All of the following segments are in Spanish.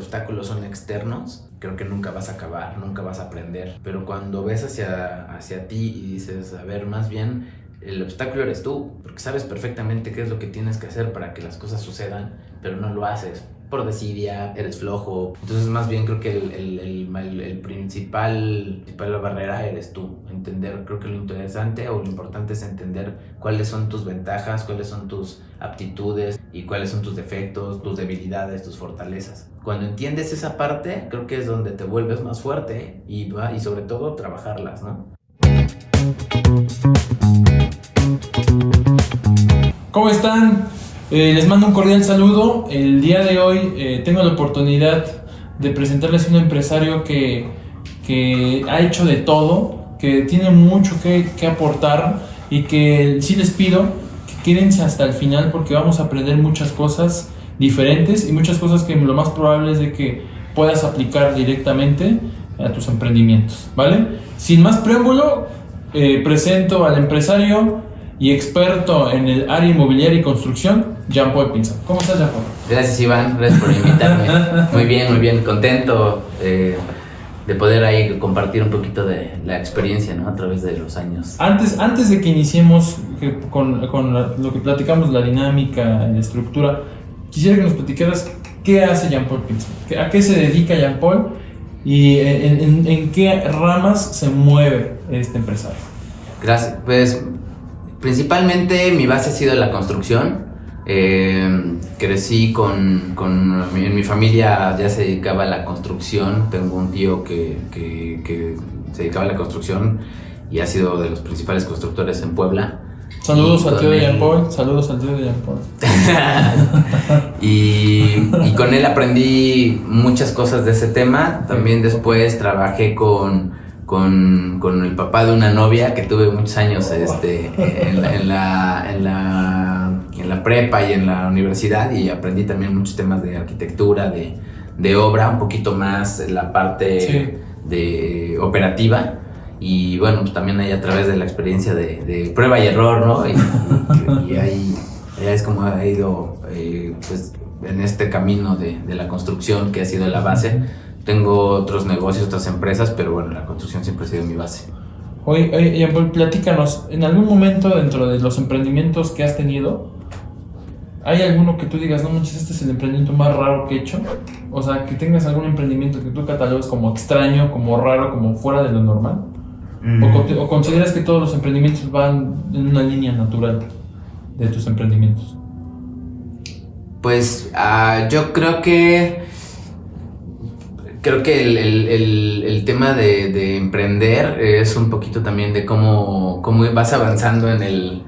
obstáculos son externos, creo que nunca vas a acabar, nunca vas a aprender. Pero cuando ves hacia ti y dices, a ver, más bien el obstáculo eres tú, porque sabes perfectamente qué es lo que tienes que hacer para que las cosas sucedan, pero no lo haces por desidia, eres flojo. Entonces más bien creo que el principal barrera eres tú. Entender, creo que lo interesante o lo importante es entender cuáles son tus ventajas, cuáles son tus aptitudes y cuáles son tus defectos, tus debilidades, tus fortalezas. Cuando entiendes esa parte, creo que es donde te vuelves más fuerte y sobre todo trabajarlas, ¿no? ¿Cómo están? Les mando un cordial saludo. El día de hoy tengo la oportunidad de presentarles un empresario que ha hecho de todo, que tiene mucho que aportar y que sí les pido que quédense hasta el final porque vamos a aprender muchas cosas diferentes y muchas cosas que lo más probable es de que puedas aplicar directamente a tus emprendimientos, ¿vale? Sin más preámbulo, presento al empresario y experto en el área inmobiliaria y construcción, Jean-Paul Pinzón. ¿Cómo estás, Jean-Paul? Gracias, Iván, gracias por invitarme. Muy bien, contento de poder ahí compartir un poquito de la experiencia, ¿no? A través de los años. Antes de que iniciemos con lo que platicamos, la dinámica, la estructura, quisiera que nos platicaras qué hace Jean-Paul Pinzón, a qué se dedica Jean-Paul y en qué ramas se mueve este empresario. Gracias, pues principalmente mi base ha sido la construcción. Crecí en mi familia ya se dedicaba a la construcción. Tengo un tío que se dedicaba a la construcción y ha sido de los principales constructores en Puebla. Saludos al tío de Jean-Paul. Saludos al tío de Jean-Paul. y con él aprendí muchas cosas de ese tema. También después trabajé con el papá de una novia que tuve muchos años en la prepa y en la universidad, y aprendí también muchos temas de arquitectura, de obra, un poquito más la parte de operativa. Y bueno, pues también ahí a través de la experiencia de prueba y error, ¿no? Y ahí es como ha ido pues en este camino de la construcción, que ha sido la base. Tengo otros negocios, otras empresas, pero bueno, la construcción siempre ha sido mi base. Oye, Jean-Paul, platícanos, ¿en algún momento dentro de los emprendimientos que has tenido, hay alguno que tú digas, no manches, este es el emprendimiento más raro que he hecho? O sea, que tengas algún emprendimiento que tú catalogues como extraño, como raro, como fuera de lo normal. ¿O consideras que todos los emprendimientos van en una línea natural de tus emprendimientos? Pues yo creo que el tema de emprender es un poquito también de cómo vas avanzando en el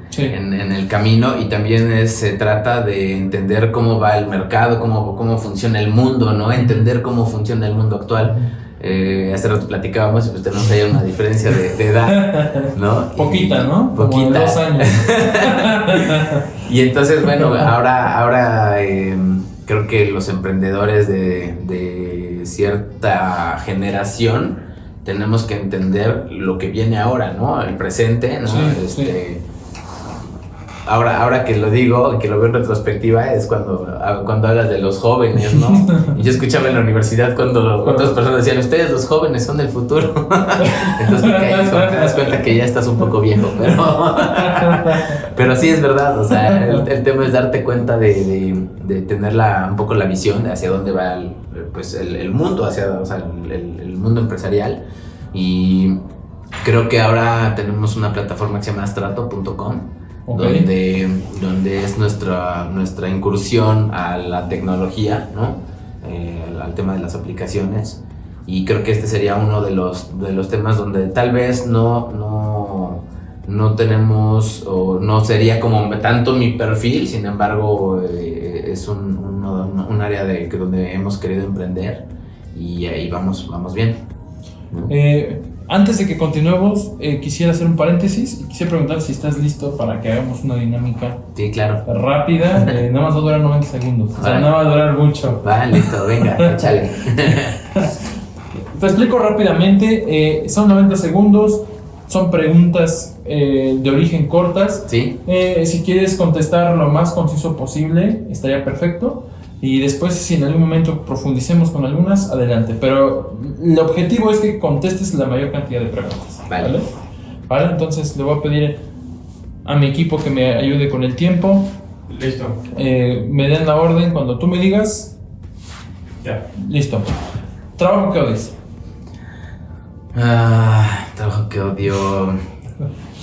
camino, y también se trata de entender cómo va el mercado, cómo funciona el mundo, ¿no? Entender cómo funciona el mundo actual. Hace rato platicábamos y pues tenemos ahí una diferencia de edad, ¿no? Poquita, ¿no? Poquita. Como 2 años. Y entonces, bueno, ahora creo que los emprendedores de cierta generación tenemos que entender lo que viene ahora, ¿no? El presente, ¿no? Sí. Ahora que lo digo, que lo veo en retrospectiva, es cuando hablas de los jóvenes, ¿no? Y yo escuchaba en la universidad cuando otras personas decían, ustedes los jóvenes son el futuro. Entonces te das cuenta que ya estás un poco viejo, pero sí es verdad. O sea, el tema es darte cuenta de tener un poco la visión de hacia dónde va el mundo, el mundo empresarial. Y creo que ahora tenemos una plataforma que se llama strato.com. Okay. Donde es nuestra incursión a la tecnología, ¿no? Al tema de las aplicaciones, y creo que este sería uno de los temas donde tal vez no tenemos, o no sería como tanto mi perfil. Sin embargo, es un área donde hemos querido emprender, y ahí vamos bien, ¿no? Antes de que continuemos, quisiera hacer un paréntesis y quisiera preguntar si estás listo para que hagamos una dinámica. Sí, claro. Rápida, nada más va a durar 90 segundos. O sea, no va a durar mucho. Va, listo, venga, échale. Te explico rápidamente. Son 90 segundos, son preguntas de origen cortas. Sí. Si quieres contestar lo más conciso posible, estaría perfecto. y después si en algún momento profundicemos con algunas, adelante. Pero el objetivo es que contestes la mayor cantidad de preguntas. Vale. ¿Vale? Entonces le voy a pedir a mi equipo que me ayude con el tiempo. Listo. Me den la orden cuando tú me digas. Ya. Listo. Trabajo que odies. Trabajo que odio.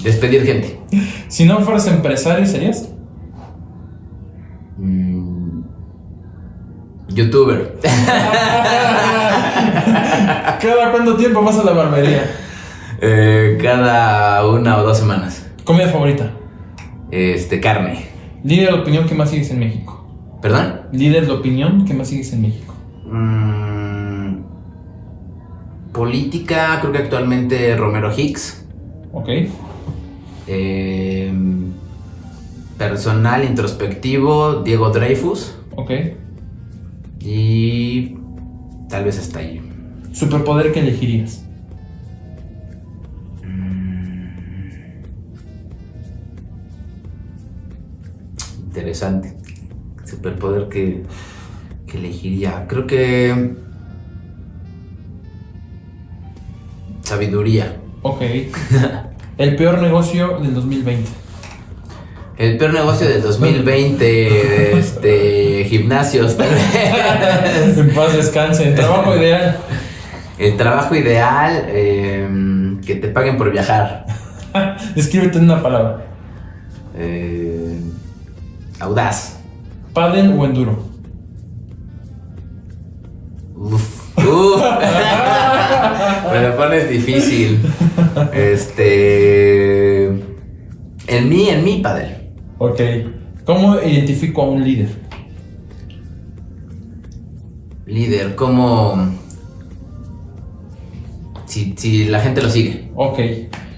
Despedir gente. Si no fueras empresario, ¿serías? YouTuber. ¿Cada cuánto tiempo vas a la barbería? Cada 1 o 2 semanas. Comida favorita. Carne. Líder de opinión que más sigues en México. ¿Perdón? Líder de opinión que más sigues en México. Política, creo que actualmente Romero Hicks. Ok. Personal introspectivo, Diego Dreyfus. Ok. Y tal vez hasta ahí. Superpoder que elegirías. Interesante. Superpoder que elegiría. Creo que sabiduría. Ok. El peor negocio del 2020. El peor negocio del 2020, gimnasios, tal vez. En paz descanse. Trabajo ideal. El trabajo ideal, que te paguen por viajar. Descríbete en una palabra. Audaz. ¿Pádel o enduro? Uf. Me lo pones difícil. En mí, pádel. Ok. ¿Cómo identifico a un líder? Líder, como si la gente lo sigue. Ok.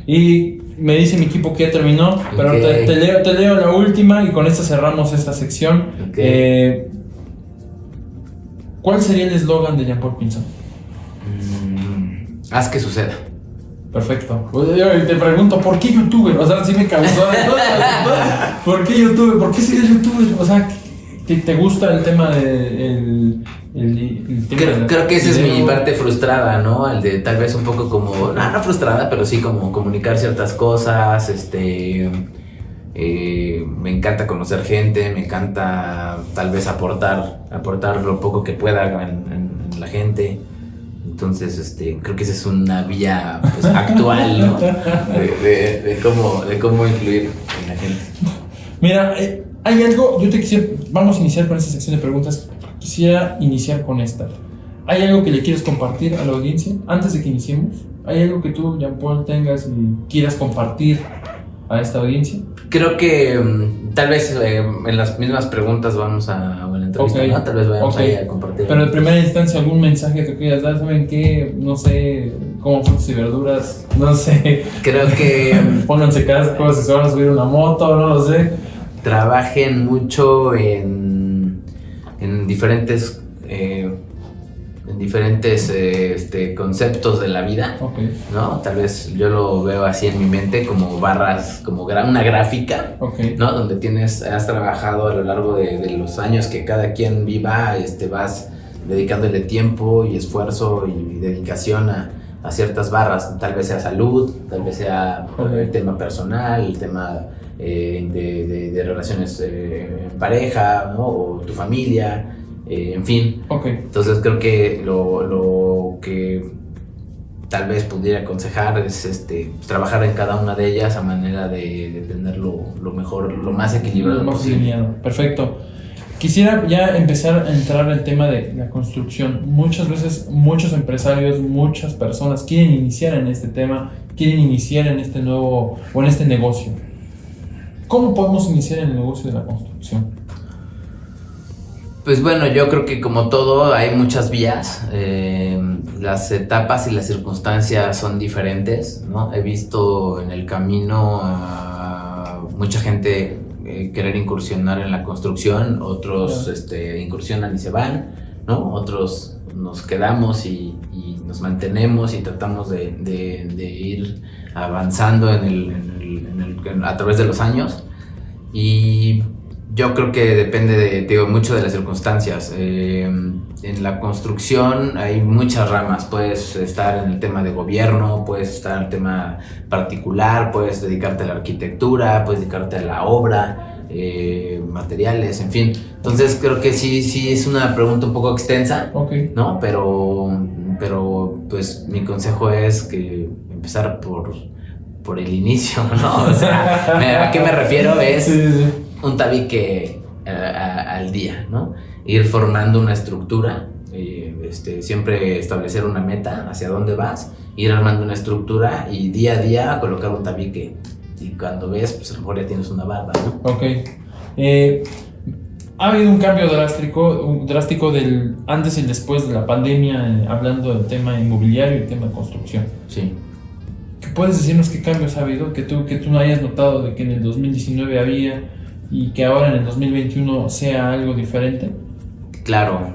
Y me dice mi equipo que ya terminó, pero Ok. te leo la última y con esta cerramos esta sección. Ok. ¿Cuál sería el eslogan de Jean-Paul Pinzón? Haz que suceda. Perfecto. Te pregunto, ¿por qué youtuber? O sea, sí me causó. ¿Por qué youtuber? ¿Por qué serías youtuber? O sea, ¿te gusta el tema de el tema de Creo que esa es video? mi parte frustrada, ¿no? El de tal vez un poco como, no frustrada, pero sí como comunicar ciertas cosas, me encanta conocer gente, me encanta tal vez aportar lo poco que pueda en la gente. Entonces, creo que esa es una vía pues, actual, ¿no? De cómo influir en la gente. Mira, hay algo, vamos a iniciar con esta sección de preguntas. Quisiera iniciar con esta. ¿Hay algo que le quieres compartir a la audiencia antes de que iniciemos? ¿Hay algo que tú, Jean-Paul, tengas y quieras compartir a esta audiencia? Creo que tal vez en las mismas preguntas vamos a la entrevista, Ok. ¿no? Tal vez vayamos Ok. ahí a compartir. Pero en primera instancia, algún mensaje que quieras dar, ¿saben qué? No sé, como frutas y verduras, no sé. Creo que Pónganse cascos, si se van a subir una moto, no lo sé. trabajen mucho en diferentes conceptos de la vida, Ok. ¿no? Tal vez yo lo veo así en mi mente como barras, como una gráfica, Ok. ¿no? Donde has trabajado a lo largo de los años que cada quien viva, vas dedicándole tiempo y esfuerzo y dedicación a ciertas barras, tal vez sea salud, tal vez sea el tema personal, el tema de relaciones en pareja, ¿no? O tu familia, en fin. Ok. Entonces creo que lo que tal vez pudiera aconsejar es trabajar en cada una de ellas a manera de tener lo mejor, lo más equilibrado Más posible. alineado. Perfecto. Quisiera ya empezar a entrar al tema de la construcción. Muchas veces muchos empresarios, muchas personas quieren iniciar en este tema, quieren iniciar en este nuevo o en este negocio. ¿Cómo podemos iniciar en el negocio de la construcción? Pues bueno, yo creo que como todo hay muchas vías, las etapas y las circunstancias son diferentes, ¿no? He visto en el camino a mucha gente querer incursionar en la construcción, otros incursionan y se van, ¿no? Otros nos quedamos y nos mantenemos y tratamos de ir avanzando a través de los años. Y Yo creo que depende te digo, mucho de las circunstancias. En la construcción hay muchas ramas. Puedes estar en el tema de gobierno, puedes estar en el tema particular, puedes dedicarte a la arquitectura, puedes dedicarte a la obra, materiales, en fin. Entonces creo que sí es una pregunta un poco extensa, Okay. ¿no? Pero pues mi consejo es que empezar por el inicio, ¿no? O sea, ¿a qué me refiero? Es Sí. un tabique al día, ¿no? Ir formando una estructura, siempre establecer una meta hacia dónde vas, ir armando una estructura y día a día colocar un tabique. Y cuando ves, pues a lo mejor ya tienes una barda, ¿no? Ok. Ha habido un cambio drástico del antes y después de la pandemia, hablando del tema inmobiliario y el tema de construcción. Sí. ¿Qué puedes decirnos qué cambios ha habido? Que tú no hayas notado de que en el 2019 había y que ahora en el 2021 sea algo diferente. Claro,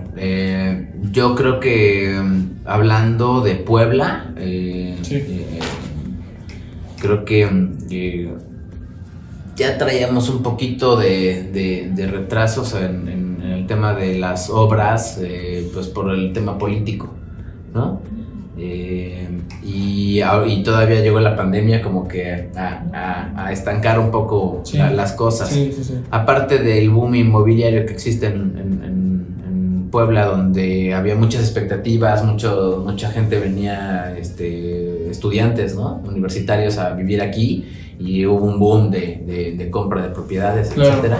yo creo que hablando de Puebla, creo que ya traíamos un poquito de retrasos en el tema de las obras, pues por el tema político, ¿no? Y todavía llegó la pandemia como que a estancar un poco las cosas. Sí. Aparte del boom inmobiliario que existe en Puebla, donde había muchas expectativas, mucha gente venía, estudiantes, ¿no? Universitarios a vivir aquí, y hubo un boom de compra de propiedades, claro, etcétera.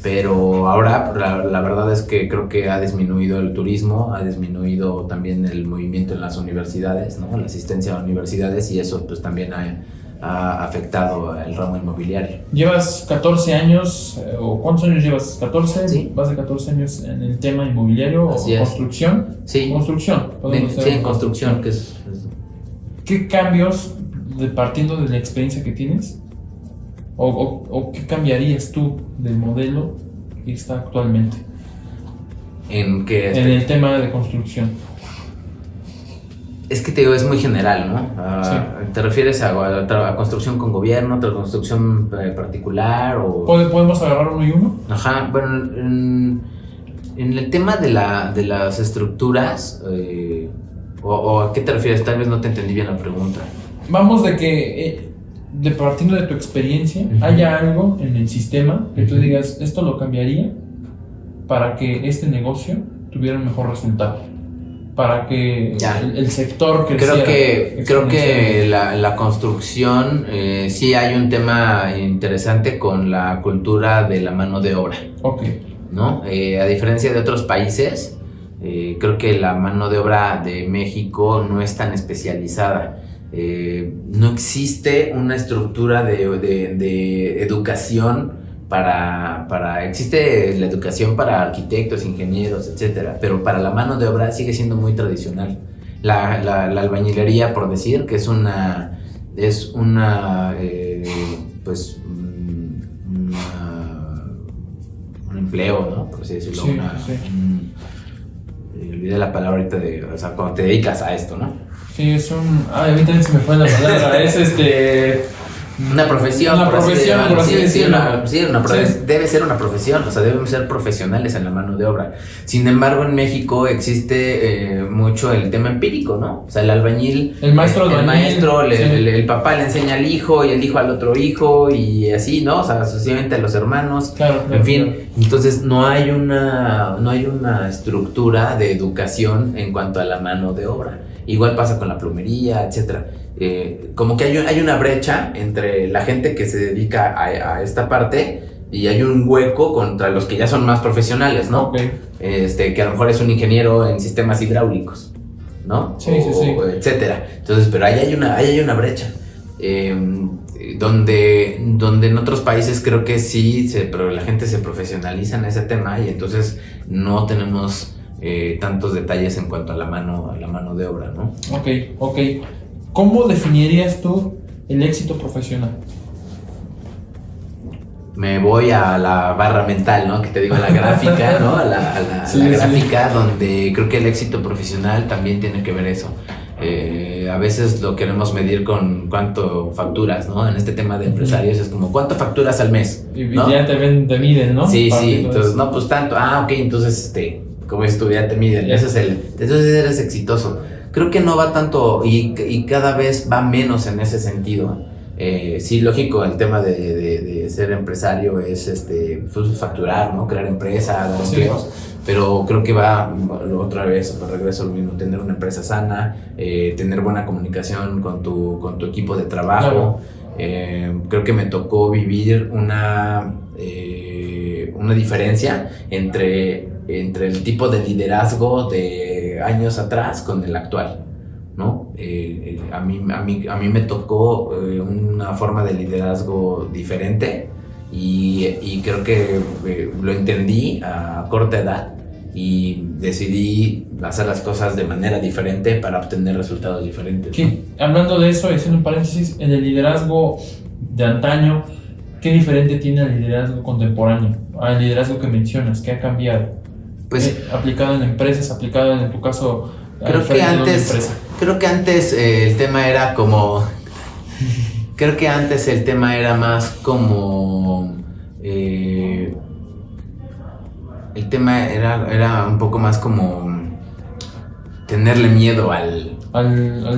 Pero ahora la verdad es que creo que ha disminuido el turismo, ha disminuido también el movimiento en las universidades, ¿no? La asistencia a universidades, y eso pues también ha afectado el ramo inmobiliario. Llevas 14 años, o ¿cuántos años llevas? ¿14? Sí. ¿Vas de 14 años en el tema inmobiliario o construcción? Sí. Construcción. Sí, en construcción, que es... ¿Qué cambios, partiendo de la experiencia que tienes, o qué cambiarías tú del modelo que está actualmente ¿En qué? en el tema de construcción? Es que te digo, es muy general, ¿no? Sí. ¿Te refieres a construcción con gobierno, otra construcción particular? O... ¿Podemos agarrar uno y uno? Ajá, bueno, en el tema de las estructuras, o ¿a qué te refieres? Tal vez no te entendí bien la pregunta. Vamos de que, partiendo de tu experiencia, Uh-huh, haya algo en el sistema que tú uh-huh, digas, esto lo cambiaría para que este negocio tuviera un mejor resultado, para que el sector creciera. Creo que la construcción, sí hay un tema interesante con la cultura de la mano de obra. Ok. ¿No? A diferencia de otros países, creo que la mano de obra de México no es tan especializada. No existe una estructura de educación existe la educación para arquitectos, ingenieros, etcétera, pero para la mano de obra sigue siendo muy tradicional. La albañilería, por decir, que es un empleo, ¿no? Por así decirlo. Sí. Olvidé la palabra ahorita o sea, cuando te dedicas a esto, ¿no? Sí, es a mí también se me fue la palabra. Es una profesión, por así decirlo. Debe ser una profesión, o sea, debemos ser profesionales en la mano de obra. Sin embargo, en México existe mucho el tema empírico, ¿no? O sea, el albañil, el maestro, el papá le enseña al hijo, y el hijo al otro hijo, y así, ¿no? O sea, sucesivamente a los hermanos, en fin. Entonces, no hay una estructura de educación en cuanto a la mano de obra. Igual pasa con la plomería, etcétera. Como que hay una brecha entre la gente que se dedica a esta parte, y hay un hueco contra los que ya son más profesionales, ¿no? Okay. Que a lo mejor es un ingeniero en sistemas hidráulicos, ¿no? Sí. Etcétera. Entonces, pero ahí hay una brecha. Donde en otros países creo que sí, pero la gente se profesionaliza en ese tema, y entonces no tenemos tantos detalles en cuanto a la mano de obra, ¿no? Ok. ¿Cómo definirías tú el éxito profesional? Me voy a la barra mental, ¿no? Que te digo, a la gráfica, ¿no? A la gráfica, donde creo que el éxito profesional también tiene que ver eso. A veces lo queremos medir con cuánto facturas, ¿no? En este tema de empresarios es como, ¿cuánto facturas al mes? Y ¿no? ya te miden, ¿no? Sí, Partiendo de entonces, eso. no, pues tanto. Ok, entonces, como es tu ya te miden. Ya. Entonces eres exitoso. Creo que no va tanto y cada vez va menos en ese sentido. Sí, lógico, el tema de ser empresario es pues, facturar, ¿no? Crear empresa, dar Sí. empleos. Pero creo que va otra vez, regreso a lo mismo, tener una empresa sana, tener buena comunicación con tu equipo de trabajo. Creo que me tocó vivir una diferencia entre el tipo de liderazgo de años atrás con el actual, ¿no? A mí me tocó una forma de liderazgo diferente y creo que lo entendí a corta edad y decidí hacer las cosas de manera diferente para obtener resultados diferentes, ¿no? Hablando de eso, haciendo un paréntesis, en el liderazgo de antaño, ¿qué diferente tiene el liderazgo contemporáneo al liderazgo que mencionas? ¿Qué ha cambiado? Pues aplicado en empresas, aplicado en tu caso. creo que antes el tema era como creo que antes el tema era más como el tema era un poco más como tenerle miedo al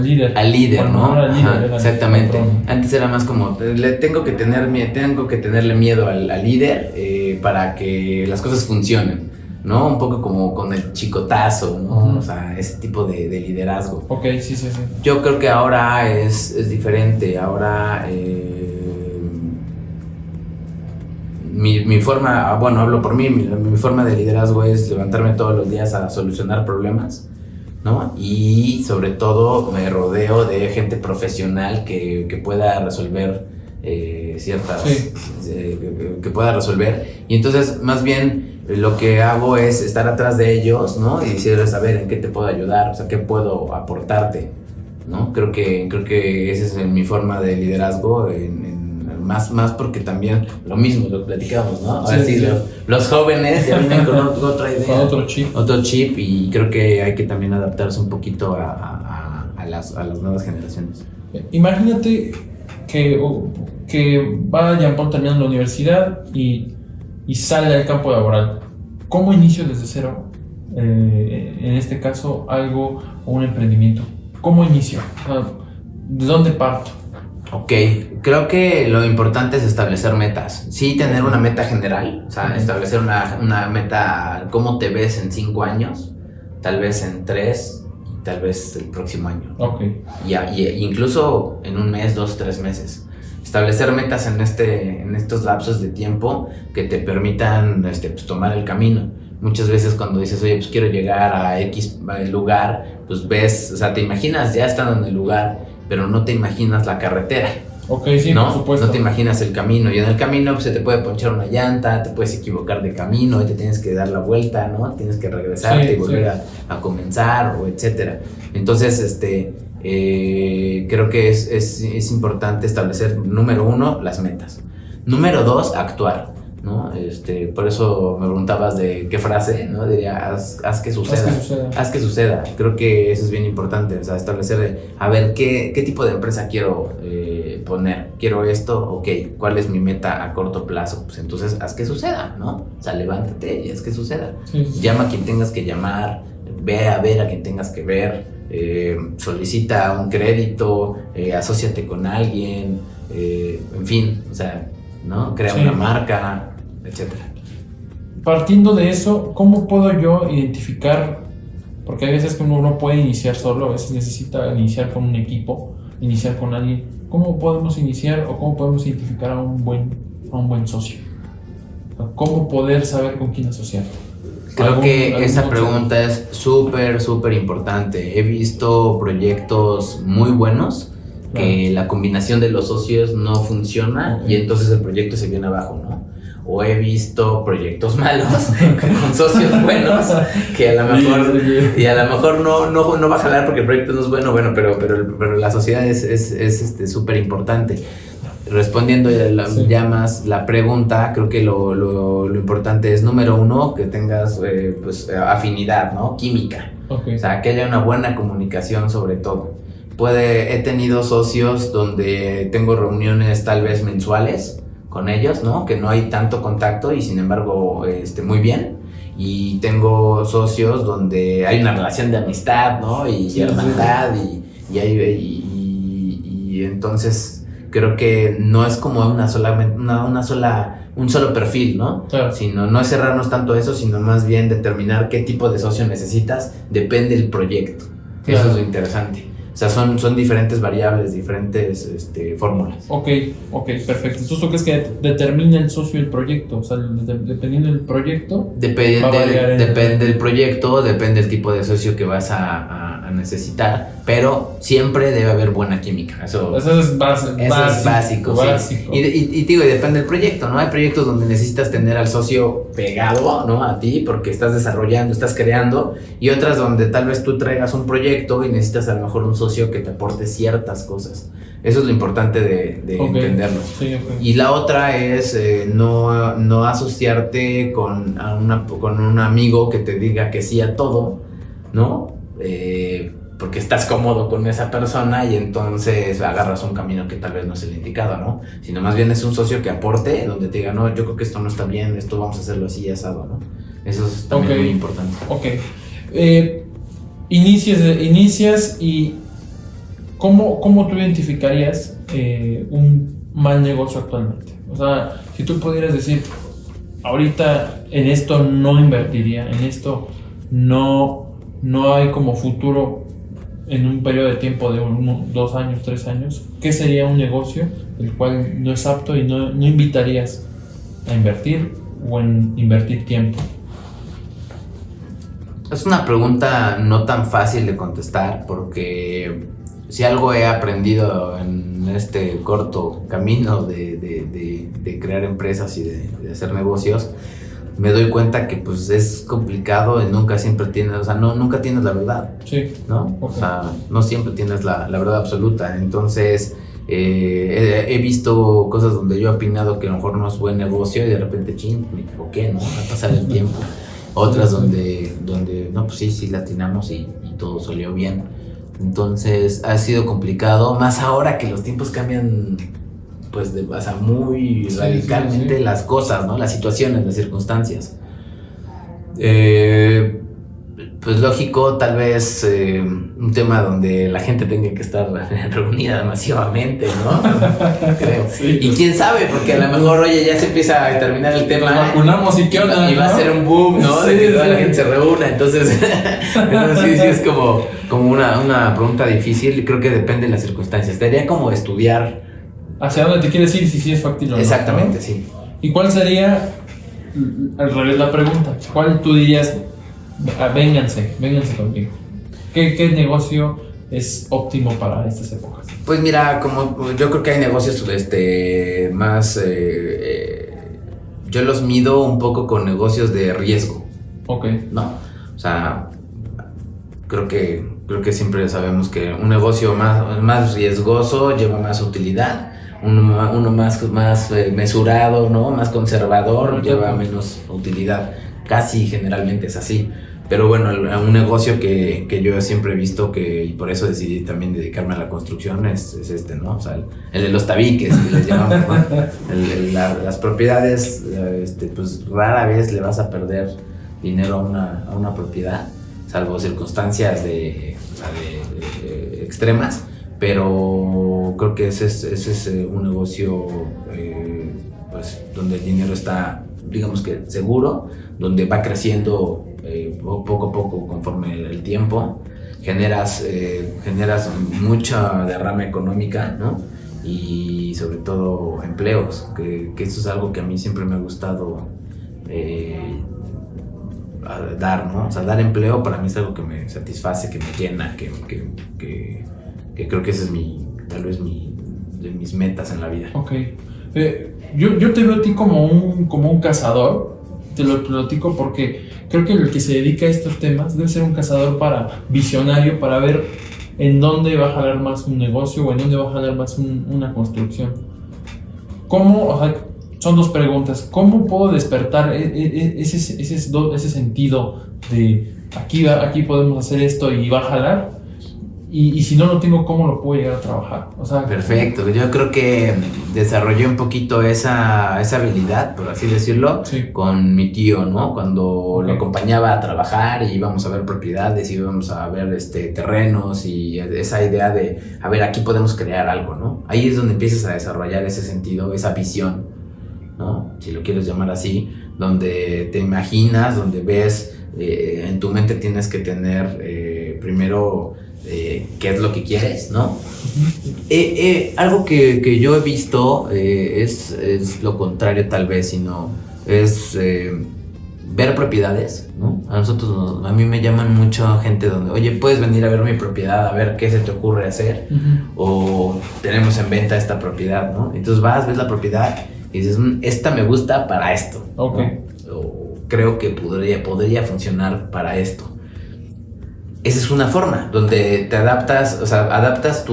líder. al líder, Cuando ¿no? era líder, Ajá, era el exactamente. patrón. Antes era más como tengo que tenerle miedo al líder para que las cosas funcionen, ¿no? Un poco como con el chicotazo, ¿no? Ujú. O sea, ese tipo de liderazgo. Ok, sí. Yo creo que ahora es diferente. Ahora mi forma, hablo por mí, mi forma de liderazgo es levantarme todos los días a solucionar problemas, ¿no? Y sobre todo me rodeo de gente profesional que pueda resolver que pueda resolver. Y entonces, más bien, lo que hago es estar atrás de ellos, ¿no? Y decirles, a ver, ¿en qué te puedo ayudar? O sea, ¿qué puedo aportarte? ¿No? Creo que esa es mi forma de liderazgo, más porque también lo mismo, lo platicamos, ¿no? Ahora sí, los jóvenes ya vienen con otra idea. Con otro chip. Y creo que hay que también adaptarse un poquito a las nuevas generaciones. Imagínate que va Jean-Paul terminando la universidad y sale al campo laboral. ¿Cómo inicio desde cero? En este caso, algo o un emprendimiento. ¿Cómo inicio? ¿De dónde parto? Ok, creo que lo importante es establecer metas. Sí, tener una meta general, o sea, establecer una meta, cómo te ves en 5 años, tal vez en 3, y tal vez el próximo año. Ok. Y incluso en 1 mes, 2, 3 meses. Establecer metas en estos lapsos de tiempo que te permitan pues, tomar el camino. Muchas veces cuando dices, oye, pues quiero llegar a X lugar, pues ves, o sea, te imaginas ya estando en el lugar, pero no te imaginas la carretera. Ok, sí, ¿no? por supuesto. No te imaginas el camino, y en el camino pues, se te puede ponchar una llanta, te puedes equivocar de camino y te tienes que dar la vuelta, ¿no? Tienes que regresarte y volver a comenzar, o etcétera. Entonces, creo que es importante establecer, número 1, las metas. Número 2, actuar, ¿no? Por eso me preguntabas de qué frase, ¿no? Diría, haz que suceda. Haz que suceda. Creo que eso es bien importante, o sea, establecer, a ver, ¿qué tipo de empresa quiero poner? ¿Quiero esto? Ok, ¿cuál es mi meta a corto plazo? Pues entonces, haz que suceda, ¿no? O sea, levántate y haz que suceda. Sí. Llama a quien tengas que llamar, ve a ver a quien tengas que ver, solicita un crédito, asóciate con alguien, en fin, o sea, ¿no? Crea una marca, etcétera. Partiendo de eso, ¿cómo puedo yo identificar? Porque hay veces que uno no puede iniciar solo, a veces necesita iniciar con un equipo, iniciar con alguien. ¿Cómo podemos iniciar o cómo podemos identificar a un buen socio? ¿Cómo poder saber con quién asociar? Creo que esa pregunta es súper importante. He visto proyectos muy buenos que la combinación de los socios no funciona y entonces el proyecto se viene abajo, ¿no? O he visto proyectos malos con socios buenos que a lo mejor no va a jalar porque el proyecto no es bueno, pero la sociedad es súper importante. Respondiendo ya más la pregunta, creo que lo importante es, número 1, que tengas afinidad, ¿no? Química. Okay. O sea, que haya una buena comunicación sobre todo. He tenido socios donde tengo reuniones tal vez mensuales con ellos, ¿no? Que no hay tanto contacto y sin embargo, muy bien. Y tengo socios donde hay una relación de amistad, ¿no? Y hermandad y entonces creo que no es como un solo perfil, ¿no? Claro. Sino no es cerrarnos tanto a eso, sino más bien determinar qué tipo de socio necesitas, depende del proyecto. Claro. Eso es lo interesante. O sea, son diferentes variables, diferentes fórmulas. Ok, perfecto. Entonces, ¿tú crees que determina el socio el proyecto? O sea, dependiendo del proyecto... Depende del proyecto, depende del tipo de socio que vas a necesitar, pero siempre debe haber buena química. Eso es básico. Sí. Y digo, y depende del proyecto, ¿no? Hay proyectos donde necesitas tener al socio pegado, ¿no? A ti, porque estás desarrollando, estás creando, y otras donde tal vez tú traigas un proyecto y necesitas a lo mejor un socio que te aporte ciertas cosas. Eso es lo importante de entenderlo. Sí, okay. Y la otra es no asociarte con un amigo que te diga que sí a todo, ¿no? Porque estás cómodo con esa persona y entonces agarras un camino que tal vez no es el indicado, ¿no? Sino más bien es un socio que aporte, donde te diga, no, yo creo que esto no está bien, esto vamos a hacerlo así asado, ¿no? Eso es también muy importante. Ok. Inicias y ¿cómo tú identificarías un mal negocio actualmente? O sea, si tú pudieras decir, ahorita en esto no invertiría, en esto no hay como futuro en un periodo de tiempo de 1, 2 años, 3 años, ¿qué sería un negocio el cual no es apto y no invitarías a invertir o en invertir tiempo? Es una pregunta no tan fácil de contestar porque si algo he aprendido en este corto camino de crear empresas y de hacer negocios, me doy cuenta que pues es complicado y nunca tienes la verdad. Sí. ¿No? Okay. O sea, no siempre tienes la verdad absoluta. Entonces, he visto cosas donde yo he opinado que a lo mejor no es buen negocio y de repente, me equivoqué, ¿no? A pasar el tiempo. Otras donde no, pues sí, la atinamos y todo salió bien. Entonces, ha sido complicado, más ahora que los tiempos cambian pues muy radicalmente las cosas, ¿no? Las situaciones, las circunstancias. Pues lógico, tal vez un tema donde la gente tenga que estar reunida masivamente, ¿no? Creo. Sí, y quién sabe, porque a lo mejor, oye, ya se empieza a terminar el tema. Nos vacunamos y qué onda, y va a ser un boom, ¿no? Sí, de que toda la gente se reúna. Entonces sí es como una pregunta difícil. Creo que depende de las circunstancias. Sería como estudiar hacia dónde te quieres ir, si sí es factible o no. Exactamente, ¿no? Sí. ¿Y cuál sería, al revés la pregunta, cuál tú dirías, vénganse conmigo? ¿Qué negocio es óptimo para estas épocas? Pues mira, como yo creo que hay negocios más, yo los mido un poco con negocios de riesgo. Ok. ¿No? O sea, creo que siempre sabemos que un negocio más riesgoso lleva más utilidad. Uno más mesurado, ¿no? Más conservador, lleva menos utilidad. Casi generalmente es así. Pero bueno, un negocio que yo siempre he visto y por eso decidí también dedicarme a la construcción es ¿no? O sea, el de los tabiques, que les llamamos, ¿no? Las propiedades, pues rara vez le vas a perder dinero a una propiedad, salvo circunstancias extremas. Pero creo que ese es un negocio pues donde el dinero está, digamos que seguro, donde va creciendo poco a poco conforme el tiempo, generas mucha derrama económica, ¿no? Y sobre todo empleos, que eso es algo que a mí siempre me ha gustado dar, ¿no? O sea, dar empleo para mí es algo que me satisface, que me llena, que creo que ese es tal vez de mis metas en la vida. Ok. Yo te veo a ti como un cazador. Te lo platico porque creo que el que se dedica a estos temas debe ser un cazador visionario para ver en dónde va a jalar más un negocio o en dónde va a jalar más una construcción. O sea, son dos preguntas. ¿Cómo puedo despertar ese sentido de aquí podemos hacer esto y va a jalar. Y si no lo tengo, ¿cómo lo puedo llegar a trabajar? O sea, perfecto, yo creo que desarrollé un poquito esa habilidad, por así decirlo, sí. con mi tío, ¿no? Cuando lo Ok. acompañaba a trabajar y íbamos a ver propiedades, íbamos a ver terrenos y esa idea de, a ver, aquí podemos crear algo, ¿no? Ahí es donde empiezas a desarrollar ese sentido, esa visión, ¿no? Si lo quieres llamar así, donde te imaginas, donde ves, en tu mente tienes que tener primero qué es lo que quieres, ¿no? Algo que yo he visto es lo contrario tal vez, sino es ver propiedades, ¿no? A mí me llaman mucha gente donde, oye, puedes venir a ver mi propiedad, a ver qué se te ocurre hacer, o tenemos en venta esta propiedad, ¿no? Entonces vas, ves la propiedad y dices, esta me gusta para esto, Ok. ¿no? O creo que podría funcionar para esto. Esa es una forma donde te adaptas, o sea, adaptas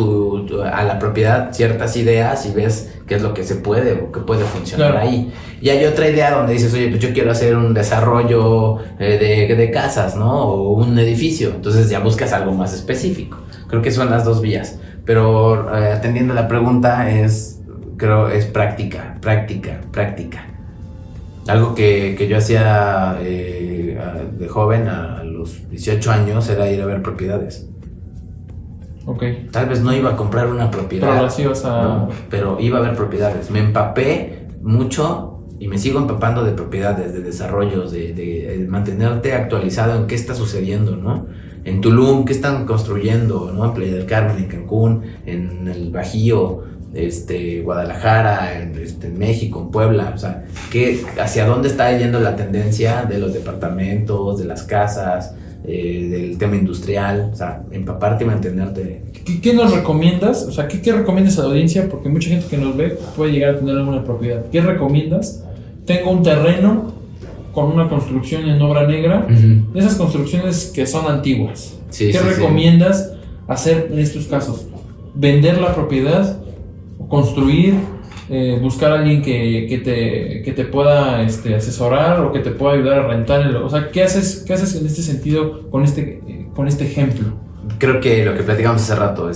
a la propiedad ciertas ideas y ves qué es lo que se puede o que puede funcionar claro. ahí. Y hay otra idea donde dices, oye, pues yo quiero hacer un desarrollo de casas, ¿no? O un edificio. Entonces ya buscas algo más específico. Creo que son las dos vías. Pero atendiendo a la pregunta creo es práctica. Algo que yo hacía de joven a los 18 años era ir a ver propiedades. Ok. Tal vez no iba a comprar una propiedad, Pero así vas a... no, pero iba a ver propiedades. Me empapé mucho y me sigo empapando de propiedades, de desarrollos, de mantenerte actualizado en qué está sucediendo, ¿no? En Tulum, qué están construyendo, ¿no? En Playa del Carmen, en Cancún, en el Bajío, Guadalajara, en México, en Puebla, o sea, hacia dónde está yendo la tendencia de los departamentos, de las casas, del tema industrial, o sea, empaparte y mantenerte. ¿Qué nos recomiendas? O sea, ¿qué recomiendas a la audiencia? Porque mucha gente que nos ve puede llegar a tener alguna propiedad. ¿Qué recomiendas? Tengo un terreno con una construcción en obra negra, esas construcciones que son antiguas. Sí, ¿Qué recomiendas hacer en estos casos? ¿Vender la propiedad? ¿Construir? ¿Buscar a alguien que te pueda asesorar o que te pueda ayudar a rentar? O sea, ¿qué haces en este sentido con este ejemplo? Creo que lo que platicamos hace rato,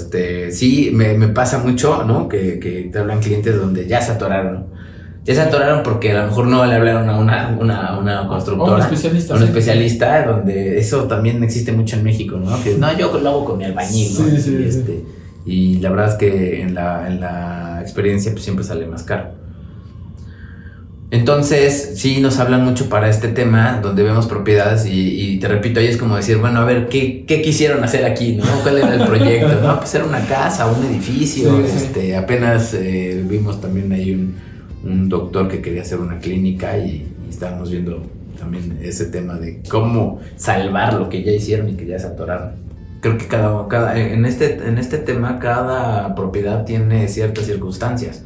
sí, me pasa mucho, ¿no? Que te hablan clientes donde ya se atoraron, ¿no? Ya se atoraron porque a lo mejor no le hablaron a una constructora, a un especialista, a un sí. especialista, donde eso también existe mucho en México, ¿no? Que no, yo lo hago con mi albañil, ¿no? Sí. Y la verdad es que en la experiencia pues siempre sale más caro. Entonces, sí nos hablan mucho para este tema, donde vemos propiedades y te repito, ahí es como decir, bueno, a ver, ¿qué quisieron hacer aquí, no? ¿Cuál era el proyecto? No, pues era una casa, un edificio, sí. Apenas vimos también ahí un doctor que quería hacer una clínica y estábamos viendo también ese tema de cómo salvar lo que ya hicieron y que ya se atoraron. Creo que en este tema cada propiedad tiene ciertas circunstancias,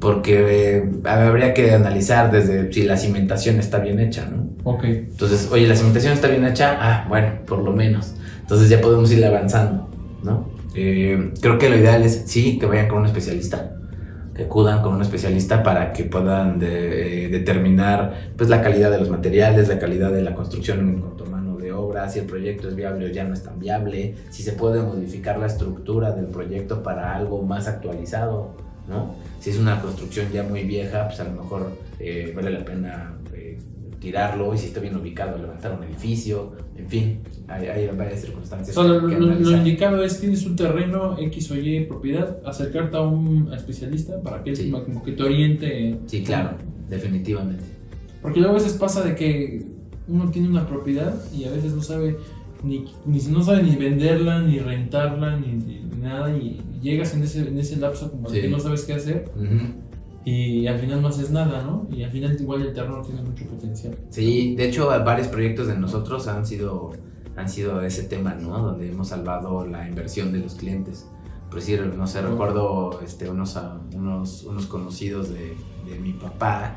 porque habría que analizar desde si la cimentación está bien hecha, ¿no? Ok. Entonces, oye, la cimentación está bien hecha, bueno, por lo menos. Entonces ya podemos ir avanzando, ¿no? Creo que lo ideal es, sí, que vayan con un especialista, que acudan con un especialista para que puedan determinar pues la calidad de los materiales, la calidad de la construcción en cuanto a mano de obra, si el proyecto es viable o ya no es tan viable, si se puede modificar la estructura del proyecto para algo más actualizado, ¿no? Si es una construcción ya muy vieja, pues a lo mejor vale la pena tirarlo, y si está bien ubicado, levantar un edificio, en fin, hay varias circunstancias. Solo lo indicado es, tienes un terreno X o Y propiedad, acercarte a un especialista para que él como que te oriente. Sí, claro, definitivamente. Porque luego a veces pasa de que uno tiene una propiedad y a veces no sabe ni venderla, ni rentarla, ni nada, y llegas en ese lapso como de que no sabes qué hacer. Y al final no haces nada, ¿no? Y al final igual el terreno tiene mucho potencial. Sí, de hecho varios proyectos de nosotros han sido ese tema, ¿no? Donde hemos salvado la inversión de los clientes. Por decir, no sé, recuerdo unos conocidos de mi papá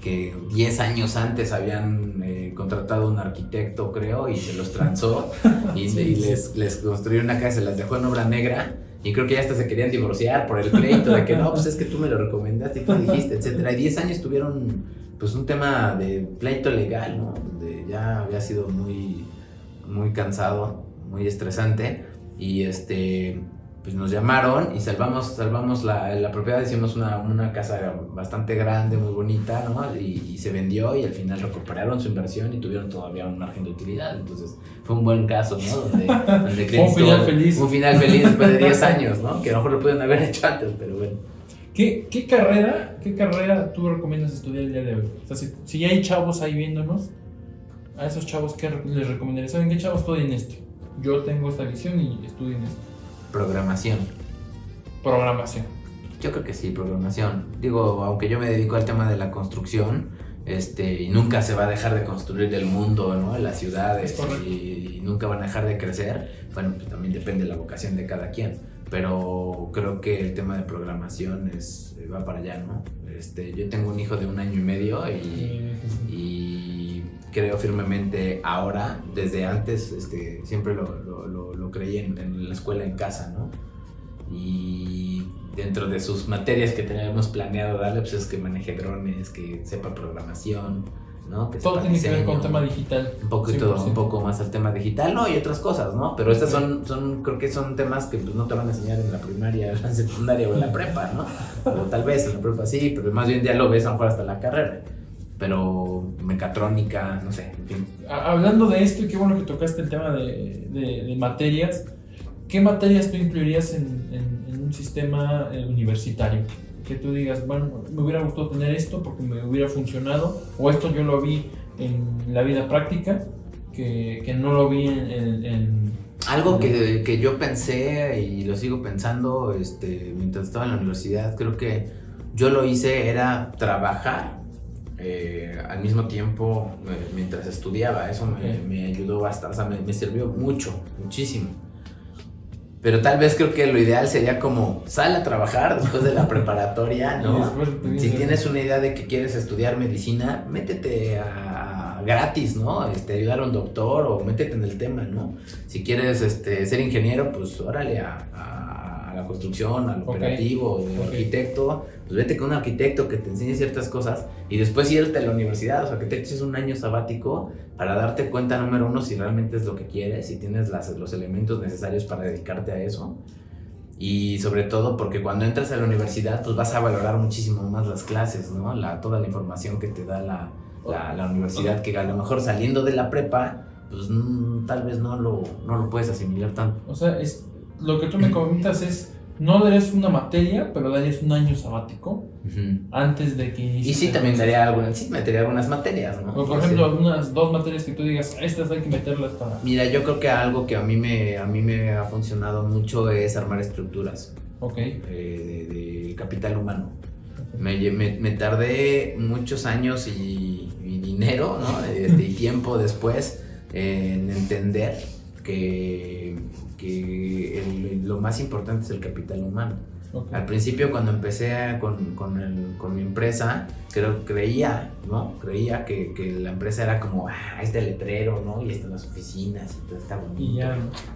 que 10 años antes habían contratado a un arquitecto, creo, y se los transó y les construyó una casa, se las dejó en obra negra. Y creo que ya hasta se querían divorciar por el pleito de que no, pues es que tú me lo recomendaste y tú dijiste, etcétera. Y 10 años tuvieron pues un tema de pleito legal, ¿no? Donde ya había sido muy muy cansado, muy estresante, y pues nos llamaron y salvamos la propiedad. Hicimos una casa bastante grande, muy bonita, ¿no? Y se vendió, y al final recuperaron su inversión y tuvieron todavía un margen de utilidad. Entonces fue un buen caso, ¿no? Donde un final feliz. Un final feliz después de 10 años, ¿no? Que a lo mejor lo pudieron haber hecho antes, pero bueno. ¿Qué carrera tú recomiendas estudiar el día de hoy? O sea, si hay chavos ahí viéndonos, a esos chavos, ¿qué les recomendarías? ¿Saben qué, chavos? Estudien esto. Yo tengo esta visión y estudien esto. Programación. Yo creo que sí, programación. Digo, aunque yo me dedico al tema de la construcción, y nunca se va a dejar de construir el mundo, ¿no? Las ciudades, y nunca van a dejar de crecer. Bueno, pues también depende de la vocación de cada quien. Pero creo que el tema de programación va para allá, ¿no? Yo tengo un hijo de 1 año y medio y creo firmemente ahora, desde antes, siempre lo creí en la escuela, en casa, ¿no? Y dentro de sus materias que teníamos planeado darle, pues es que maneje drones, que sepa programación, ¿no? Que todo tiene diseño, que ver con tema digital. Un poco más al tema digital, ¿no? Y otras cosas, ¿no? Pero estas creo que son temas que pues no te van a enseñar en la primaria, en la secundaria o en la prepa, ¿no? O tal vez en la prepa sí, pero más bien ya lo ves a lo mejor hasta la carrera. Pero mecatrónica, no sé, en fin. Hablando de esto, y qué bueno que tocaste el tema de materias, ¿qué materias tú incluirías en un sistema universitario? Que tú digas, bueno, me hubiera gustado tener esto porque me hubiera funcionado, o esto yo lo vi en la vida práctica, que no lo vi en algo que yo pensé y lo sigo pensando mientras estaba en la universidad, creo que yo lo hice, era trabajar al mismo tiempo mientras estudiaba. Eso me ayudó bastante, o sea, me sirvió muchísimo. Pero tal vez creo que lo ideal sería como sal a trabajar después de la preparatoria, ¿no? Si tienes una idea de que quieres estudiar medicina, métete a gratis, ¿no? Ayudar a un doctor o métete en el tema, ¿no? Si quieres ser ingeniero, pues órale a la construcción, al operativo, arquitecto, pues vete con un arquitecto que te enseñe ciertas cosas y después irte a la universidad, o sea, que te eches un año sabático para darte cuenta, número uno, si realmente es lo que quieres, si tienes los elementos necesarios para dedicarte a eso. Y sobre todo porque cuando entras a la universidad, pues vas a valorar muchísimo más las clases, ¿no? Toda la información que te da la universidad, que a lo mejor saliendo de la prepa, pues tal vez no lo puedes asimilar tanto. O sea, lo que tú me comentas es, no darías una materia, pero darías un año sabático antes de que inicies. Y sí, también metería algunas materias, ¿no? O por ejemplo, algunas 2 materias que tú digas, estas hay que meterlas para... Mira, yo creo que algo que a mí me ha funcionado mucho es armar estructuras. Del capital humano. Me tardé muchos años y dinero, ¿no? Y tiempo después en entender que lo más importante es el capital humano. Al principio, cuando empecé con mi empresa, creía que la empresa era como este letrero, ¿no? Y están las oficinas y todo está bonito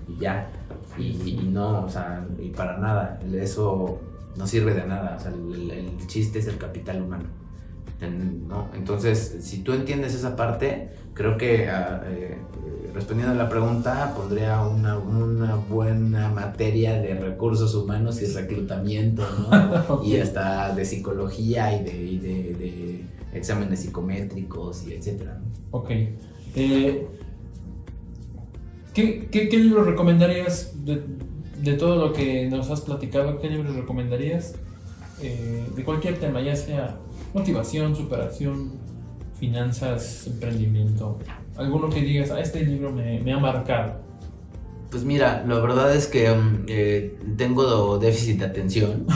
y ya y no, o sea, y para nada, eso no sirve de nada. O sea, el chiste es el capital humano, ¿no? Entonces, si tú entiendes esa parte, creo que respondiendo a la pregunta, pondría una buena materia de recursos humanos y reclutamiento, ¿no? Y hasta de psicología y de exámenes psicométricos y etcétera, ¿no? ¿Qué libro recomendarías de todo lo que nos has platicado? ¿Qué libros recomendarías de cualquier tema, ya sea motivación, superación, finanzas, emprendimiento? Alguno que digas, este libro me ha marcado. Pues mira, la verdad es que tengo déficit de atención.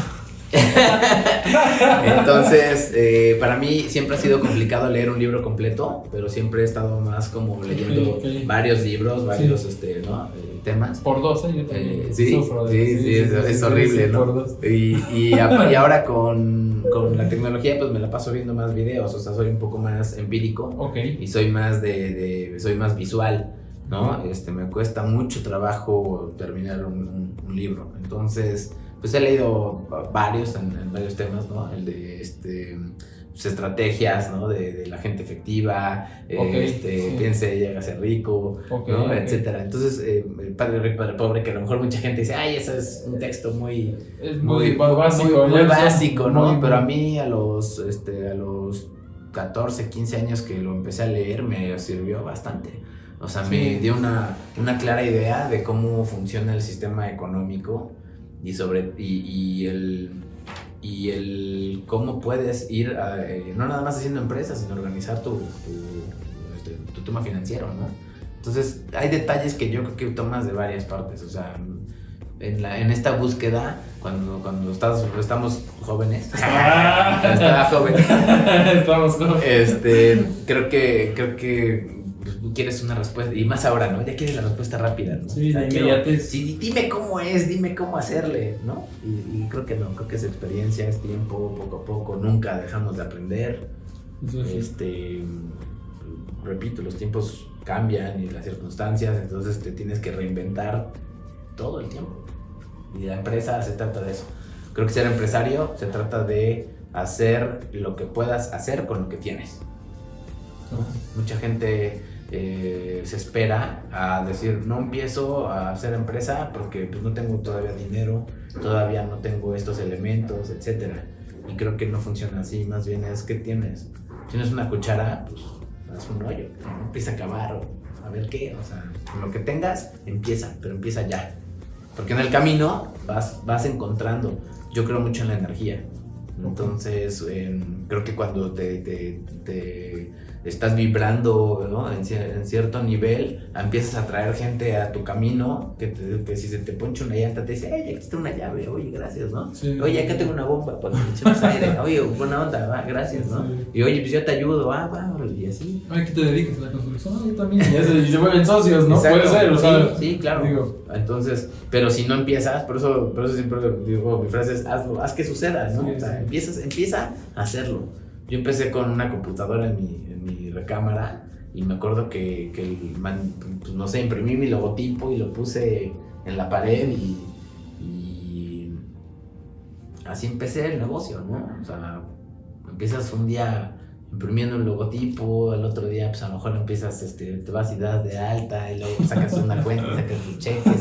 Entonces, para mí siempre ha sido complicado leer un libro completo, pero siempre he estado más como leyendo varios libros, varios ¿no? Temas. Por 2, yo también sufro de es horrible, ¿no? Y ahora con la tecnología, pues me la paso viendo más videos, o sea, soy un poco más empírico y soy más soy más visual, ¿no? Me cuesta mucho trabajo terminar un libro, entonces pues he leído varios en varios temas, ¿no? El de pues, estrategias, ¿no? De la gente efectiva, sí. piense y hágase rico, ¿no? Etcétera. Entonces, Padre Rico, Padre Pobre, que a lo mejor mucha gente dice, ay, eso es un texto muy básico, muy básico, ¿no? muy, Pero a mí a los 14, 15 años que lo empecé a leer me sirvió bastante. O sea, me dio una clara idea de cómo funciona el sistema económico y el cómo puedes ir no nada más haciendo empresas, sino organizar tu tema financiero, ¿no? Entonces, hay detalles que yo creo que tomas de varias partes. O sea, en esta búsqueda, cuando estamos jóvenes, estaba joven, estamos jóvenes, creo que pues, quieres una respuesta, y más ahora, ¿no? Ya quieres la respuesta rápida, ¿no? Sí, la inmediatez. Sí, dime cómo es, dime cómo hacerle, ¿no? Y creo que no, creo que es experiencia, es tiempo, poco a poco, nunca dejamos de aprender. Sí. Repito, los tiempos cambian y las circunstancias, entonces te tienes que reinventar todo el tiempo. Y la empresa se trata de eso. Creo que ser empresario se trata de hacer lo que puedas hacer con lo que tienes. Mucha gente se espera a decir, no empiezo a hacer empresa porque pues, no tengo todavía dinero, todavía no tengo estos elementos, etcétera. Y creo que no funciona así, más bien es que tienes. Si tienes una cuchara, pues haz un hoyo, ¿no? Empieza a cavar o a ver qué, o sea, con lo que tengas, pero empieza ya. Porque en el camino vas encontrando. Yo creo mucho en la energía. Entonces, creo que cuando te estás vibrando, ¿no? en cierto nivel, empiezas a traer gente a tu camino que si se te poncha una llanta te dice, hey, aquí está una llave, oye, gracias, ¿no? Sí. Oye, acá tengo una bomba para que le echemos aire, oye, buena onda, va, gracias, ¿no? Sí. Y oye, pues yo te ayudo, va, y así. Ay, ¿qué te dedicas a la construcción? Yo también. Y se vuelven socios, ¿no? Exacto. Puede ser, o sea. Sí, claro. Digo. Entonces, pero si no empiezas, por eso siempre digo, mi frase es, haz que suceda, ¿no? Sí, o sea, empieza a hacerlo. Yo empecé con una computadora en mi recámara y me acuerdo que pues no sé, imprimí mi logotipo y lo puse en la pared y así empecé el negocio, ¿no? O sea, empiezas un día imprimiendo un logotipo, al otro día pues a lo mejor empiezas, te vas y das de alta y luego sacas una cuenta y sacas tus cheques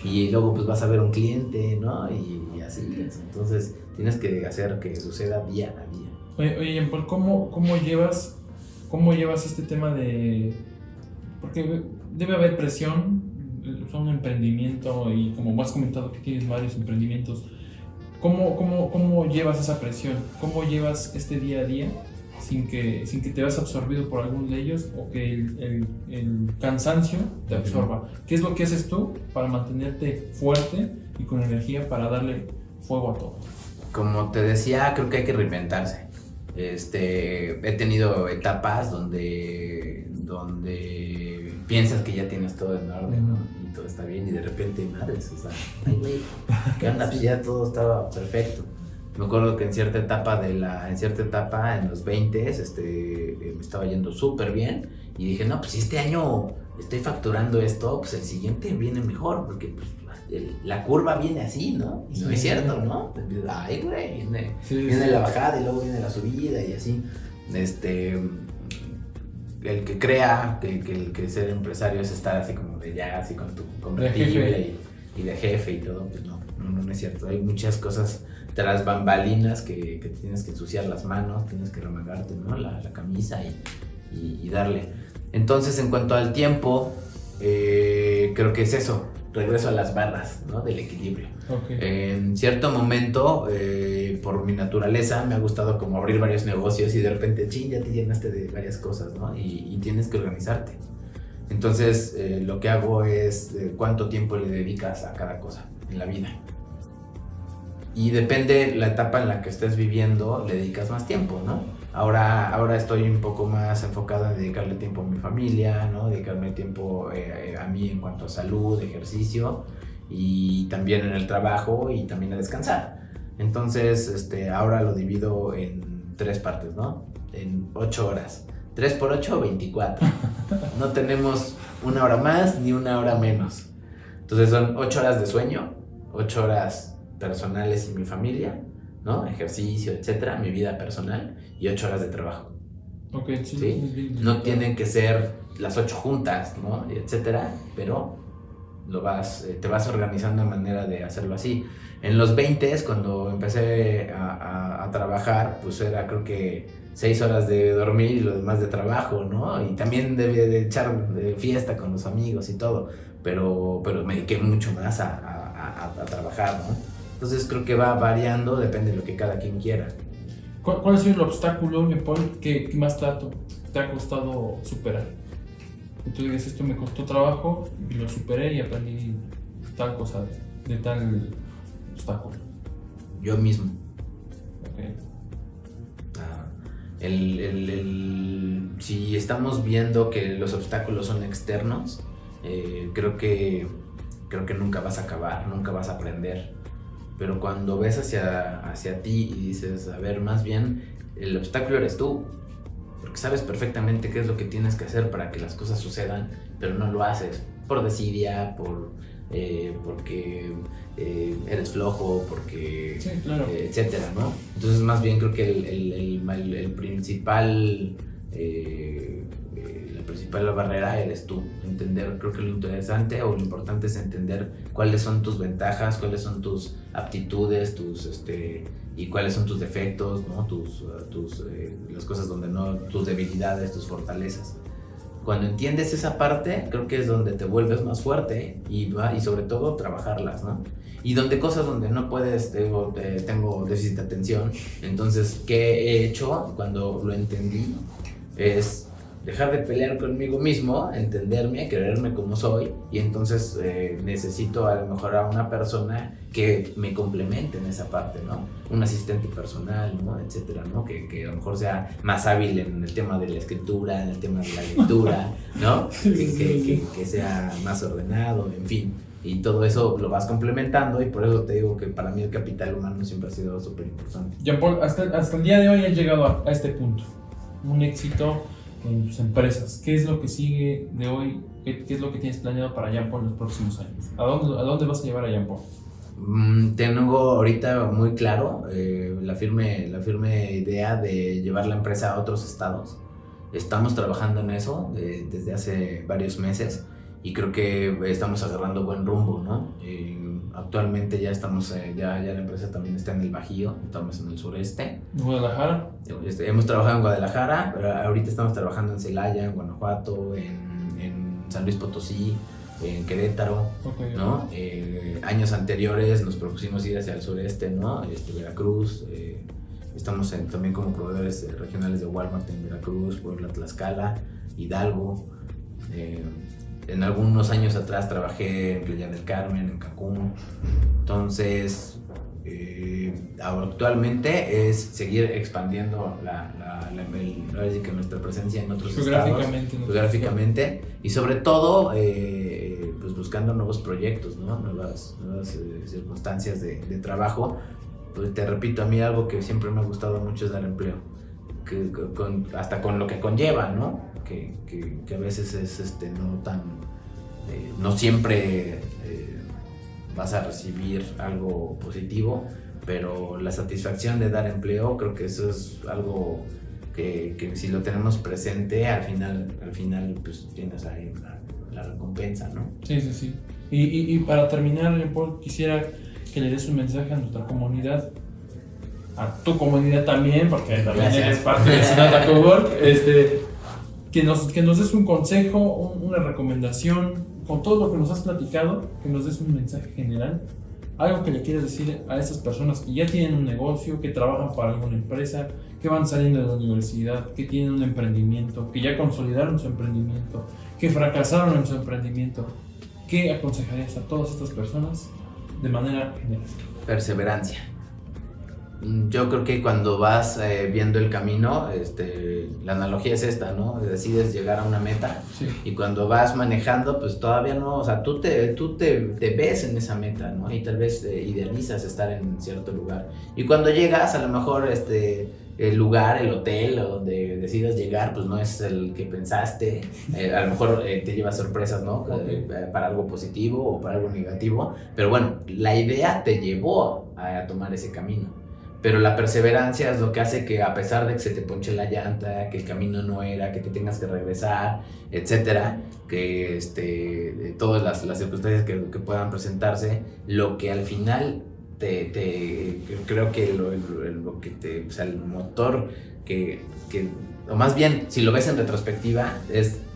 y luego pues vas a ver un cliente, ¿no? Y así es. Entonces tienes que hacer que suceda día a día. Oye, Jean-Paul, ¿cómo llevas este tema de...? Porque debe haber presión, es un emprendimiento y como has comentado que tienes varios emprendimientos, ¿cómo llevas esa presión? ¿Cómo llevas este día a día sin que te veas absorbido por alguno de ellos o que el cansancio te absorba? ¿Qué es lo que haces tú para mantenerte fuerte y con energía para darle fuego a todo? Como te decía, creo que hay que reinventarse. He tenido etapas donde piensas que ya tienes todo en orden, ¿no? Y todo está bien y de repente, madres, o sea, ay güey, ¿qué onda? Pues ya todo estaba perfecto. Me acuerdo que en cierta etapa, en los 20, me estaba yendo súper bien y dije, no, pues si este año estoy facturando esto, pues el siguiente viene mejor, porque pues la curva viene así, ¿no? Y no es cierto, ¿no? Ay, güey, viene la bajada y luego viene la subida y así. El que crea que ser empresario es estar así como de ya, así con tu convertible y de jefe y todo, pues no es cierto. Hay muchas cosas tras bambalinas que tienes que ensuciar las manos, tienes que remangarte, ¿no? La camisa y darle. Entonces, en cuanto al tiempo, creo que es eso. Regreso a las barras, ¿no? Del equilibrio. Okay. En cierto momento, por mi naturaleza, me ha gustado como abrir varios negocios y de repente, ya te llenaste de varias cosas, ¿no? Y tienes que organizarte. Entonces, lo que hago es cuánto tiempo le dedicas a cada cosa en la vida. Y depende la etapa en la que estés viviendo, le dedicas más tiempo, ¿no? Ahora estoy un poco más enfocada en dedicarle tiempo a mi familia, ¿no? Dedicarme tiempo a mí en cuanto a salud, ejercicio y también en el trabajo y también a descansar. Entonces, ahora lo divido en 3 partes, ¿no? En 8 horas. 3 por 8, 24. No tenemos 1 hora más ni 1 hora menos. Entonces son 8 horas de sueño, 8 horas personales y mi familia, ¿no? Ejercicio, etcétera, mi vida personal y 8 horas de trabajo. Ok, sí. ¿Sí? No tienen que ser las 8 juntas, ¿no? Etcétera, pero te vas organizando de manera de hacerlo así. En los 20, cuando empecé a trabajar, pues era creo que 6 horas de dormir y lo demás de trabajo, ¿no? Y también de echar fiesta con los amigos y todo, pero me dediqué mucho más a trabajar, ¿no? Entonces creo que va variando, depende de lo que cada quien quiera. ¿Cuál ha sido el obstáculo, Paul, que más te ha costado superar? Que tú digas, esto me costó trabajo y lo superé y aprendí tal cosa de tal obstáculo. Yo mismo. Okay. Si estamos viendo que los obstáculos son externos, creo que nunca vas a acabar, nunca vas a aprender. Pero cuando ves hacia ti y dices, a ver, más bien el obstáculo eres tú, porque sabes perfectamente qué es lo que tienes que hacer para que las cosas sucedan, pero no lo haces por desidia, porque eres flojo, porque sí, claro. etcétera, ¿no? Entonces más bien creo que la principal barrera eres tú. Entender, creo que lo interesante o lo importante es entender cuáles son tus ventajas, cuáles son tus aptitudes, y cuáles son tus defectos, ¿no? Las cosas donde no, tus debilidades, tus fortalezas. Cuando entiendes esa parte, creo que es donde te vuelves más fuerte y sobre todo trabajarlas, ¿no? Y cosas donde no puedes, tengo déficit de atención, entonces, ¿qué he hecho cuando lo entendí? Es dejar de pelear conmigo mismo, entenderme, quererme como soy, y entonces necesito a lo mejor a una persona que me complemente en esa parte, ¿no? Un asistente personal, ¿no? Etcétera, ¿no? Que a lo mejor sea más hábil en el tema de la escritura, en el tema de la lectura, ¿no? Que sea más ordenado, en fin. Y todo eso lo vas complementando, y por eso te digo que para mí el capital humano siempre ha sido súper importante. Jean-Paul, hasta el día de hoy has llegado a este punto, un éxito en tus empresas. ¿Qué es lo que sigue de hoy? ¿Qué es lo que tienes planeado para Jean-Paul en los próximos años? ¿A dónde vas a llevar a Jean-Paul? Tengo ahorita muy claro la firme idea de llevar la empresa a otros estados. Estamos trabajando en eso desde hace varios meses y creo que estamos agarrando buen rumbo, ¿no? Actualmente ya estamos, ya la empresa también está en el Bajío, estamos en el sureste. ¿Guadalajara? Hemos trabajado en Guadalajara, pero ahorita estamos trabajando en Celaya, en Guanajuato, en San Luis Potosí, en Querétaro, okay, ¿no? Años anteriores nos propusimos ir hacia el sureste, ¿no? Veracruz, estamos también como proveedores regionales de Walmart en Veracruz, Puebla, Tlaxcala, Hidalgo. En algunos años atrás trabajé en Playa del Carmen, en Cancún. Entonces, actualmente es seguir expandiendo nuestra presencia en otros estados, geográficamente, y sobre todo pues buscando nuevos proyectos, ¿no? nuevas circunstancias de trabajo. Pues te repito, a mí algo que siempre me ha gustado mucho es dar empleo, hasta con lo que conlleva, ¿no? Que a veces es no siempre vas a recibir algo positivo, pero la satisfacción de dar empleo, creo que eso es algo que si lo tenemos presente, al final pues tienes ahí la recompensa, ¿no? Sí. Y para terminar, Paul, quisiera que le des un mensaje a nuestra comunidad, a tu comunidad también, porque también eres parte de Sinatra Cowork, que nos des un consejo, una recomendación, con todo lo que nos has platicado, que nos des un mensaje general, algo que le quieras decir a esas personas que ya tienen un negocio, que trabajan para alguna empresa, que van saliendo de la universidad, que tienen un emprendimiento, que ya consolidaron su emprendimiento, que fracasaron en su emprendimiento. ¿Qué aconsejarías a todas estas personas de manera general? Perseverancia. Yo creo que cuando vas viendo el camino, la analogía es esta, ¿no? Decides llegar a una meta, sí, y cuando vas manejando, pues todavía no, o sea, tú te ves en esa meta, ¿no? Y tal vez idealizas estar en cierto lugar. Y cuando llegas, a lo mejor el lugar, el hotel donde decidas llegar, pues no es el que pensaste. A lo mejor te lleva sorpresas, ¿no? Okay. Para algo positivo o para algo negativo. Pero bueno, la idea te llevó a tomar ese camino. pero la perseverancia es lo que hace que, a pesar de que se te ponche la llanta, que el camino no era, que te tengas que regresar, etcétera, que todas las circunstancias que puedan presentarse, lo que al final creo que lo que o sea, el motor o más bien, si lo ves en retrospectiva,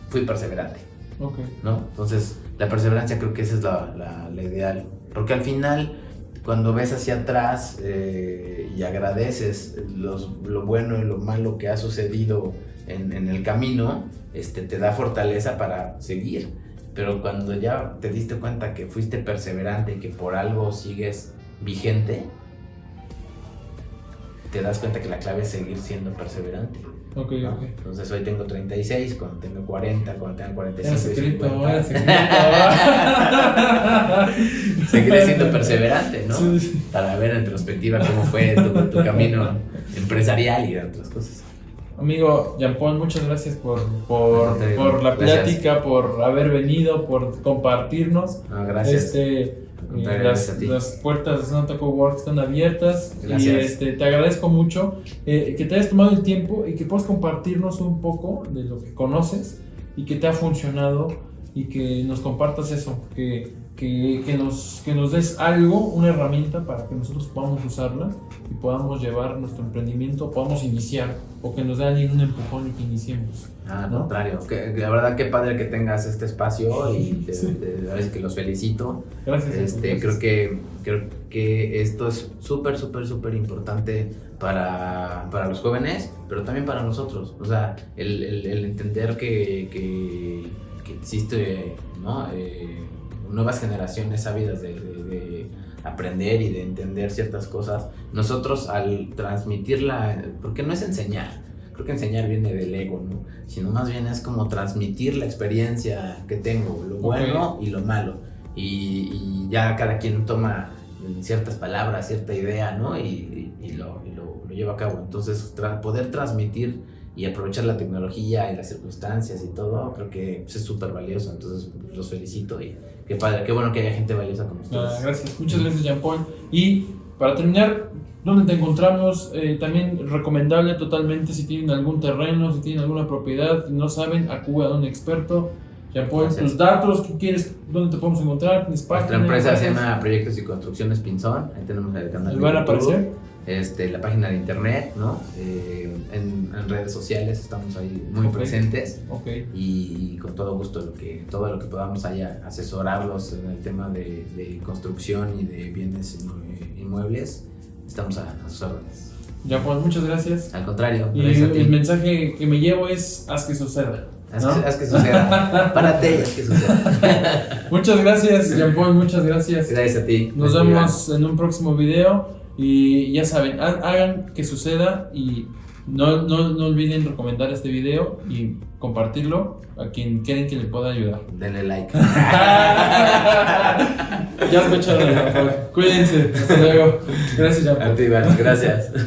fui perseverante. Okay. ¿No? Entonces, la perseverancia creo que esa es la ideal, porque al final, cuando ves hacia atrás y agradeces lo bueno y lo malo que ha sucedido en el camino, te da fortaleza para seguir. Pero cuando ya te diste cuenta que fuiste perseverante y que por algo sigues vigente, te das cuenta que la clave es seguir siendo perseverante. Okay, ¿no? okay. Entonces hoy tengo 36, cuando tengo 40, cuando tenga 45, secreto. Seguiré siendo perseverante, ¿no? Sí. Para ver en retrospectiva cómo fue tu camino empresarial y otras cosas. Amigo Jean-Paul, muchas gracias por la plática, por haber venido, por compartirnos. No, gracias. Las puertas de Sonata Cowork están abiertas. Gracias. Y te agradezco mucho que te hayas tomado el tiempo y que puedas compartirnos un poco de lo que conoces y que te ha funcionado, y que nos compartas eso, que nos des algo, una herramienta para que nosotros podamos usarla y podamos llevar nuestro emprendimiento, podamos iniciar, o que nos dé alguien un empujón y que iniciemos. Al contrario, la verdad que padre que tengas este espacio y la verdad es que los felicito. Gracias. Creo que esto es súper importante para los jóvenes, pero también para nosotros. O sea, el entender que existe, ¿no? Nuevas generaciones ávidas de aprender y de entender ciertas cosas. Nosotros, al transmitirla, porque no es enseñar, creo que enseñar viene del ego, ¿no? Sino más bien es como transmitir la experiencia que tengo, lo bueno y lo malo, y ya cada quien toma ciertas palabras, cierta idea, ¿no? Y lo lleva a cabo. Entonces, poder transmitir y aprovechar la tecnología y las circunstancias y todo, creo que es súper valioso. Entonces los felicito y qué padre, qué bueno que haya gente valiosa como ustedes. Gracias, muchas gracias, Jean-Paul. Y para terminar, ¿dónde te encontramos? También recomendable totalmente, si tienen algún terreno, si tienen alguna propiedad y no saben, acudan a un experto. Jean-Paul, tus datos, ¿qué quieres? ¿Dónde te podemos encontrar? Nuestra empresa se llama Proyectos y Construcciones Pinzón. Ahí tenemos el canal de ¿van a YouTube, aparecer? la página de internet, ¿no? En redes sociales estamos ahí muy presentes. Y con todo gusto todo lo que podamos allá asesorarlos en el tema de construcción y de bienes inmuebles, estamos a sus órdenes. Jean-Paul, muchas gracias. Al contrario, y el mensaje que me llevo es: haz que suceda. Haz que suceda. Párate y haz que suceda. Muchas gracias, Jean-Paul, muchas gracias. Gracias a ti. Nos vemos en un próximo video. Y ya saben, hagan que suceda, y no olviden recomendar este video y compartirlo a quien creen que le pueda ayudar. Denle like. Ya escucharon, Jean-Paul. Cuídense. Hasta luego. Gracias, Jean-Paul. A ti, Iván. Gracias.